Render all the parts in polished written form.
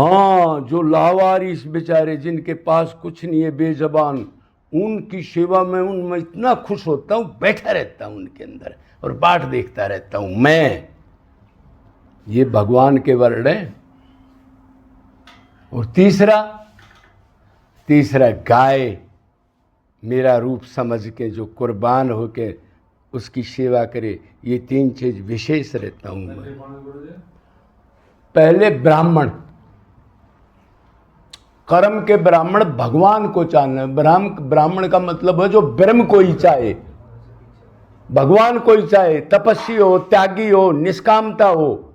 हाँ, जो लावारिस बेचारे जिनके पास कुछ नहीं है, बेजबान, उनकी सेवा में उनमें इतना खुश होता हूँ, बैठा रहता हूँ उनके अंदर और बाट देखता रहता हूँ मैं। ये भगवान के वर्ण हैं। और तीसरा गाय मेरा रूप समझ के जो कुर्बान होके उसकी सेवा करे, ये 3 चीज विशेष रहता हूँ मैं। पहले ब्राह्मण, कर्म के ब्राह्मण भगवान को चाहना। ब्राह्मण का मतलब है जो ब्रह्म को ही चाहे, भगवान को ही चाहे, तपस्वी हो, त्यागी हो, निष्कामता हो।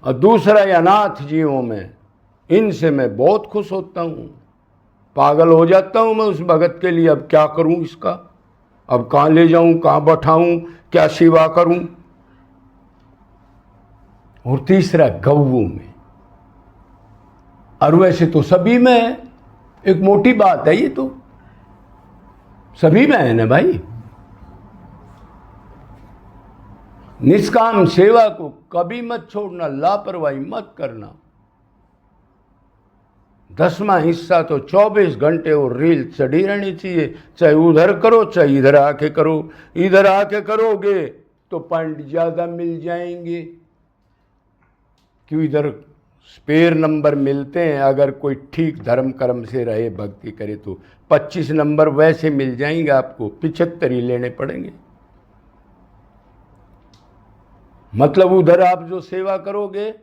और दूसरा अनाथ जीवों में, इनसे मैं बहुत खुश होता हूं, पागल हो जाता हूं मैं उस भगत के लिए। अब क्या करूं इसका, अब कहां ले जाऊं, कहां बैठाऊं, क्या सेवा करूं। और तीसरा गौओं में, और वैसे तो सभी में है, एक मोटी बात है, ये तो सभी में है ना भाई। निष्काम सेवा को कभी मत छोड़ना, लापरवाही मत करना। 10वां हिस्सा तो 24 घंटे और रील चढ़ी रहनी चाहिए, चाहे उधर करो चाहे इधर आके करो। इधर आके करोगे तो पॉइंट ज्यादा मिल जाएंगे, क्यों इधर स्पेयर नंबर मिलते हैं। अगर कोई ठीक धर्म कर्म से रहे, भक्ति करे तो 25 नंबर वैसे मिल जाएंगे, आपको 75 ही लेने पड़ेंगे। मतलब उधर आप जो सेवा करोगे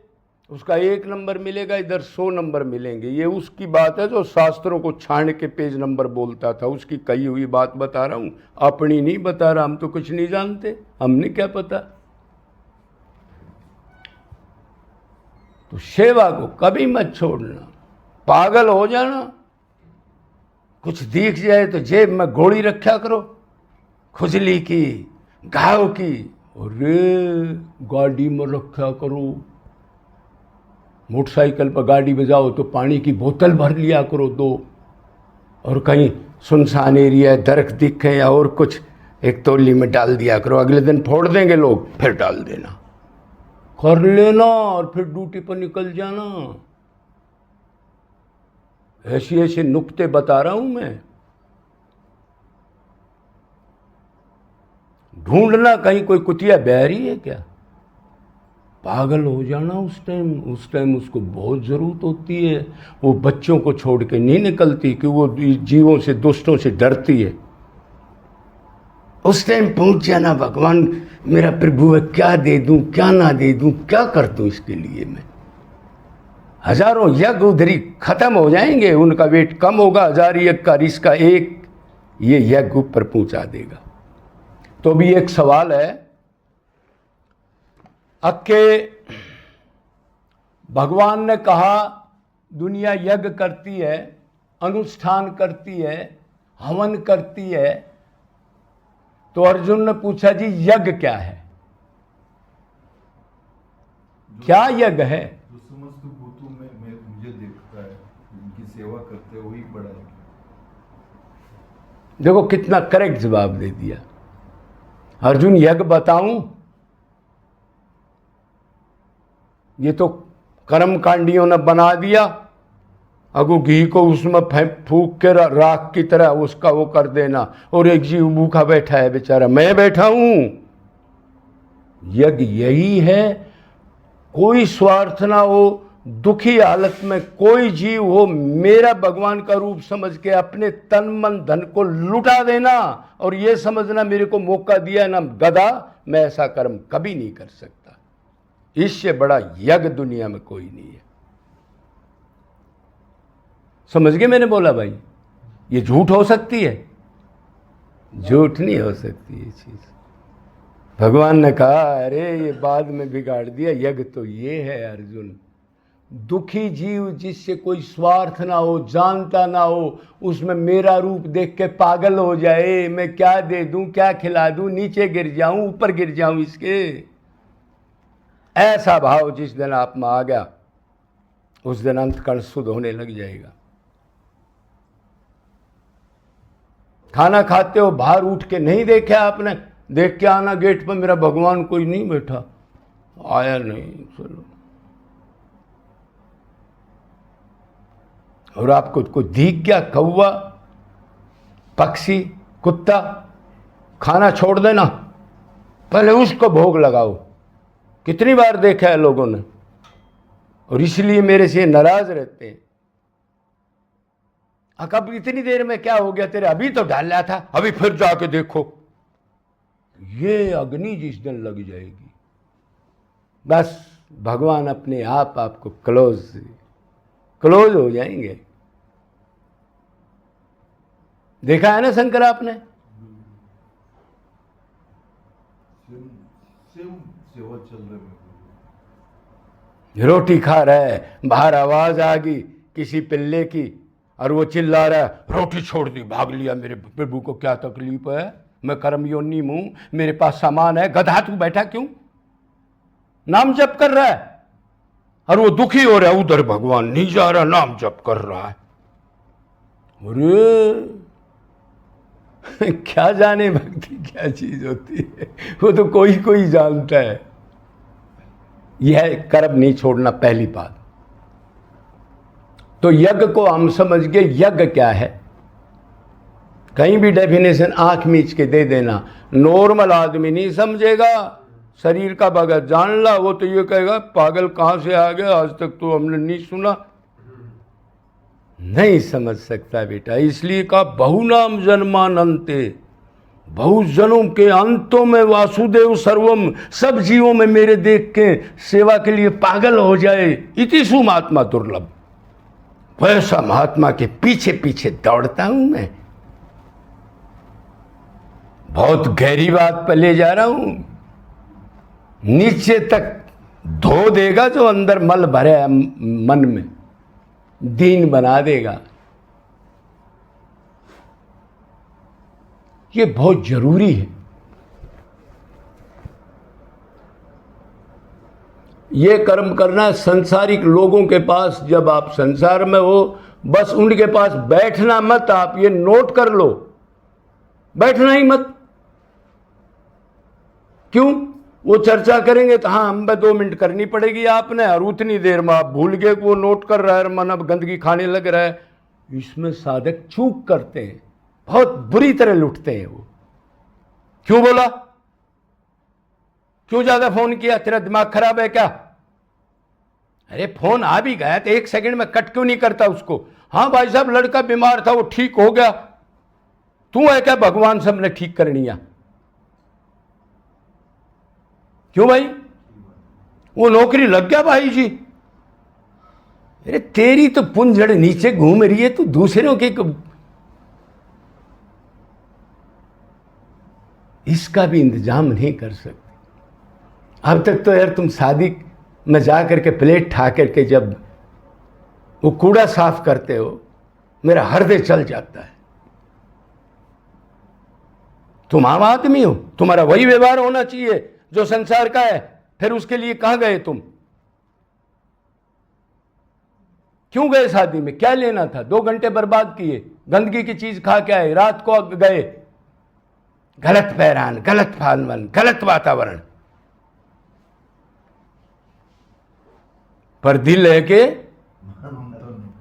उसका 1 नंबर मिलेगा, इधर 100 नंबर मिलेंगे। ये उसकी बात है जो शास्त्रों को छान के पेज नंबर बोलता था, उसकी कही हुई बात बता रहा हूं, अपनी नहीं बता रहा। हम तो कुछ नहीं जानते, हमने क्या पता। तो सेवा को कभी मत छोड़ना, पागल हो जाना। कुछ दिख जाए तो जेब में गोली रखा करो, खुजली की, घाव की, और गाड़ी में रखा करो। मोटरसाइकिल पर गाड़ी बजाओ तो पानी की बोतल भर लिया करो 2। और कहीं सुनसान एरिया, दरख्त दिखे या और कुछ, एक तौली में डाल दिया करो। अगले दिन फोड़ देंगे लोग, फिर डाल देना, कर लेना और फिर ड्यूटी पर निकल जाना। ऐसे नुक्ते बता रहा हूं मैं। ढूंढना कहीं कोई कुतिया बहरी है क्या, पागल हो जाना उस टाइम उसको बहुत ज़रूरत होती है। वो बच्चों को छोड़ के नहीं निकलती कि वो जीवों से, दुष्टों से डरती है। उस टाइम पहुंच जाना, भगवान मेरा प्रभु है, क्या दे दूं, क्या ना दे दूं, क्या कर दूं इसके लिए मैं। हजारों यज्ञ उधरी खत्म हो जाएंगे, उनका वेट कम होगा। 1000 यज्ञ का इसका एक ये यज्ञ ऊपर पहुंचा देगा। तो भी एक सवाल है, अक्के भगवान ने कहा दुनिया यज्ञ करती है, अनुष्ठान करती है, हवन करती है। तो अर्जुन ने पूछा जी यज्ञ क्या है, क्या यज्ञ है। जो समस्त भूतों में मुझे देखता है, उनकी सेवा करते हैं, वही बड़ा है। देखो कितना करेक्ट जवाब दे दिया। अर्जुन यज्ञ बताऊं, ये तो कर्मकांडियों ने बना दिया। अगो घी को उसमें फूक के राख की तरह उसका वो कर देना, और एक जीव भूखा बैठा है बेचारा, मैं बैठा हूं। यज्ञ यही है, कोई स्वार्थ ना हो, दुखी हालत में कोई जीव हो, मेरा भगवान का रूप समझ के अपने तन मन धन को लुटा देना, और ये समझना मेरे को मौका दिया ना गधा, मैं ऐसा कर्म कभी नहीं कर सकता। इससे बड़ा यज्ञ दुनिया में कोई नहीं है। समझ गए मैंने बोला भाई। ये झूठ हो सकती है, झूठ नहीं हो सकती ये चीज। भगवान ने कहा अरे ये बाद में बिगाड़ दिया, यज्ञ तो ये है अर्जुन। दुखी जीव जिससे कोई स्वार्थ ना हो, जानता ना हो, उसमें मेरा रूप देख के पागल हो जाए, मैं क्या दे दूं, क्या खिला दूं, नीचे गिर जाऊं, ऊपर गिर जाऊं इसके, ऐसा भाव जिस दिन आप में आ गया, उस दिन अंतकण शुद्ध होने लग जाएगा। खाना खाते हो बाहर उठ के नहीं देखा आपने, देख के आना गेट पर, मेरा भगवान कोई नहीं बैठा, आया नहीं, चलो और आपको कोई दिख गया कौवा, पक्षी, कुत्ता, खाना छोड़ देना, पहले उसको भोग लगाओ। कितनी बार देखा है लोगों ने, और इसलिए मेरे से नाराज रहते हैं। कब इतनी देर में क्या हो गया तेरे, अभी तो डाला था, अभी फिर जाके देखो। ये अग्नि जिस दिन लग जाएगी, बस भगवान अपने आप आपको क्लोज हो जाएंगे। देखा है ना शंकर आपने? सेवा चल रही है, रोटी खा रहा है, बाहर आवाज आ गई किसी पिल्ले की और वो चिल्ला रहा है, रोटी छोड़ दी, भाग लिया। मेरे प्रभु को क्या तकलीफ है, मैं कर्मयोनी हूं, मेरे पास सामान है। गधा तू बैठा क्यों, नाम जप कर रहा है। और वो दुखी हो रहा है, उधर भगवान नहीं जा रहा, नाम जप कर रहा है। अरे क्या जाने भक्ति क्या चीज होती है, वो तो कोई कोई जानता है। यह कर्म नहीं छोड़ना पहली बात। तो यज्ञ को हम समझ गए, यज्ञ क्या है, कहीं भी डेफिनेशन आंख मीच के दे देना, नॉर्मल आदमी नहीं समझेगा। शरीर का भगत जान ला, वो तो ये कहेगा पागल कहां से आ गया, आज तक तो हमने नहीं सुना। नहीं समझ सकता बेटा, इसलिए कहा बहुनाम जन्मानंते, बहुत जनों के अंतों में वासुदेव सर्वम, सब जीवों में मेरे देख के सेवा के लिए पागल हो जाए। इतिशु महात्मा दुर्लभ, वैसा महात्मा के पीछे पीछे दौड़ता हूं मैं। बहुत गहरी बात पर ले जा रहा हूं, नीचे तक धो देगा जो अंदर मल भरे है मन में, दीन बना देगा। ये बहुत जरूरी है। ये कर्म करना संसारिक लोगों के पास, जब आप संसार में हो, बस उनके पास बैठना मत। आप ये नोट कर लो, बैठना ही मत। क्यों? वो चर्चा करेंगे तो हाँ हम 2 मिनट करनी पड़ेगी आपने, और उतनी देर में आप भूल गए कि वो नोट कर रहा है, मन अब गंदगी खाने लग रहा है। इसमें साधक चूक करते हैं, बहुत बुरी तरह लुटते हैं। वो क्यों बोला, क्यों ज्यादा फोन किया, तेरा दिमाग खराब है क्या? अरे फोन आ भी गया तो 1 सेकंड में कट क्यों नहीं करता उसको? हाँ भाई साहब लड़का बीमार था, वो ठीक हो गया। तू है क्या भगवान सबने ठीक करनी है? क्यों भाई, वो नौकरी लग गया भाई जी। अरे तेरी तो पुंजड़ नीचे घूम रही है, तू दूसरों के इसका भी इंतजाम नहीं कर सकते। अब तक तो यार तुम शादी में जा करके प्लेट ठा करके जब वो कूड़ा साफ करते हो, मेरा हृदय चल जाता है। तुम आम आदमी हो, तुम्हारा वही व्यवहार होना चाहिए जो संसार का है। फिर उसके लिए कहां गए तुम? क्यों गए शादी में? क्या लेना था? 2 घंटे बर्बाद किए, गंदगी की चीज खा के आए, रात को गए, गलत पैरान, गलत फालमन, गलत वातावरण। पर दिल है के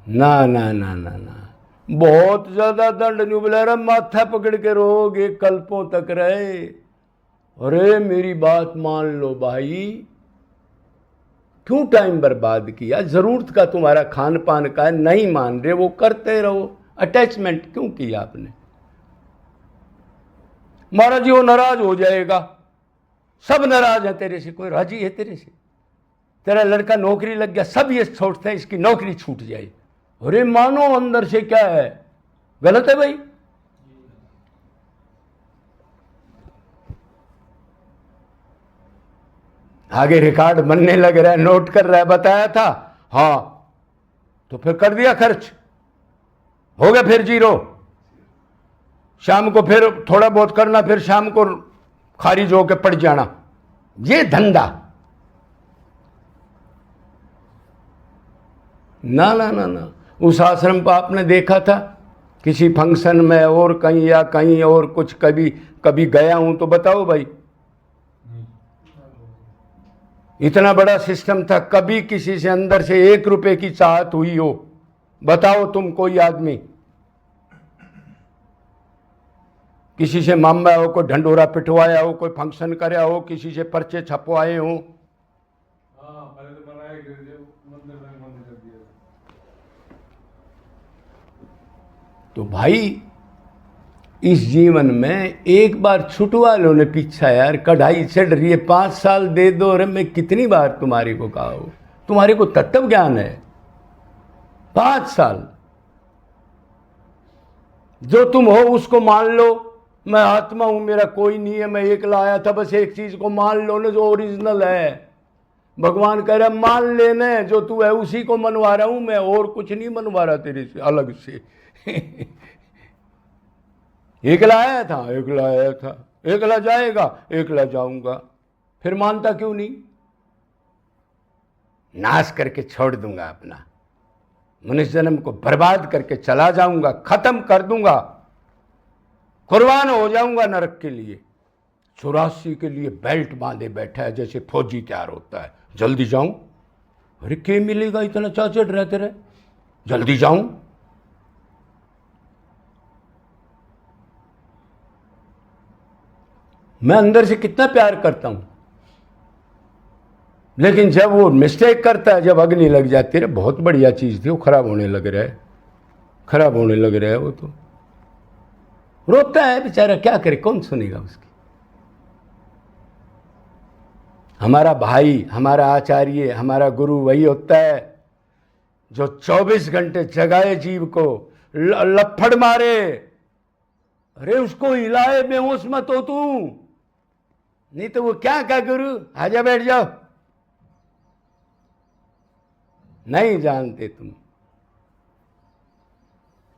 ना ना ना ना ना, बहुत ज्यादा दंड नहीं बोला रहा, माथा पकड़ के रोगे कल्पों तक रहे। अरे मेरी बात मान लो भाई, क्यों टाइम बर्बाद किया? जरूरत का तुम्हारा खान पान का है, नहीं मान रहे वो करते रहो। अटैचमेंट क्यों किया आपने? महाराज जी वो नाराज हो जाएगा, सब नाराज है तेरे से, कोई राजी है तेरे से? तेरा लड़का नौकरी लग गया, सब ये सोचते हैं इसकी नौकरी छूट जाए। अरे मानो अंदर से क्या है, गलत है भाई। आगे रिकॉर्ड बनने लग रहा है, नोट कर रहा है, बताया था हाँ, तो फिर कर दिया खर्च, हो गया फिर 0। शाम को फिर थोड़ा बहुत करना, फिर शाम को खारिज होकर पड़ जाना। ये धंधा ना ना ना ना। उस आश्रम पर आपने देखा था किसी फंक्शन में और कहीं या कहीं और कुछ, कभी गया हूं तो बताओ भाई, इतना बड़ा सिस्टम था, कभी किसी से अंदर से 1 रुपए की चाहत हुई हो? बताओ तुम कोई आदमी, किसी से मामला हो, कोई ढंडोरा पिटवाया हो, कोई फंक्शन कराया हो, किसी से पर्चे छपवाए हो? हाँ, पहले तो बनाया मंदिर में बंद कर दिया। तो भाई इस जीवन में एक बार छुटवा लो ने पीछा यार, कढ़ाई चढ़ रही है, 5 साल दे दो। अरे मैं कितनी बार तुम्हारे को कहा हूं, तुम्हारे को तत्व ज्ञान है? 5 साल जो तुम हो उसको मान लो। मैं आत्मा हूं, मेरा कोई नहीं है, मैं एकला आया था, बस एक चीज को मान लो ना जो ओरिजिनल है। भगवान कह रहा मान लेने, जो तू है उसी को मनवा रहा हूं मैं, और कुछ नहीं मनवा रहा तेरे से अलग से। एकला आया था, एकला आया था, एकला जाएगा, एकला जाऊंगा, फिर मानता क्यों नहीं? नाश करके छोड़ दूंगा अपना, मनुष्य जन्म को बर्बाद करके चला जाऊंगा, खत्म कर दूंगा, कुर्बान हो जाऊंगा नरक के लिए। 84 के लिए बेल्ट बांधे बैठा है जैसे फौजी तैयार होता है, जल्दी जाऊं। अरे क्या मिलेगा, इतना चाचड़ रहते रहे, जल्दी जाऊं। मैं अंदर से कितना प्यार करता हूं, लेकिन जब वो मिस्टेक करता है, जब अग्नि लग जाती है, बहुत बढ़िया चीज थी, वो खराब होने लग रहा है, खराब होने लग रहा है। वो तो रोता है बेचारा, क्या करे, कौन सुनेगा उसकी? हमारा भाई, हमारा आचार्य, हमारा गुरु वही होता है जो 24 घंटे जगाए जीव को, लफड़ मारे। अरे उसको हिलाए, बेहोश मत हो तू, नहीं तो वो क्या कहा, गुरु आजा बैठ जाओ। नहीं जानते तुम।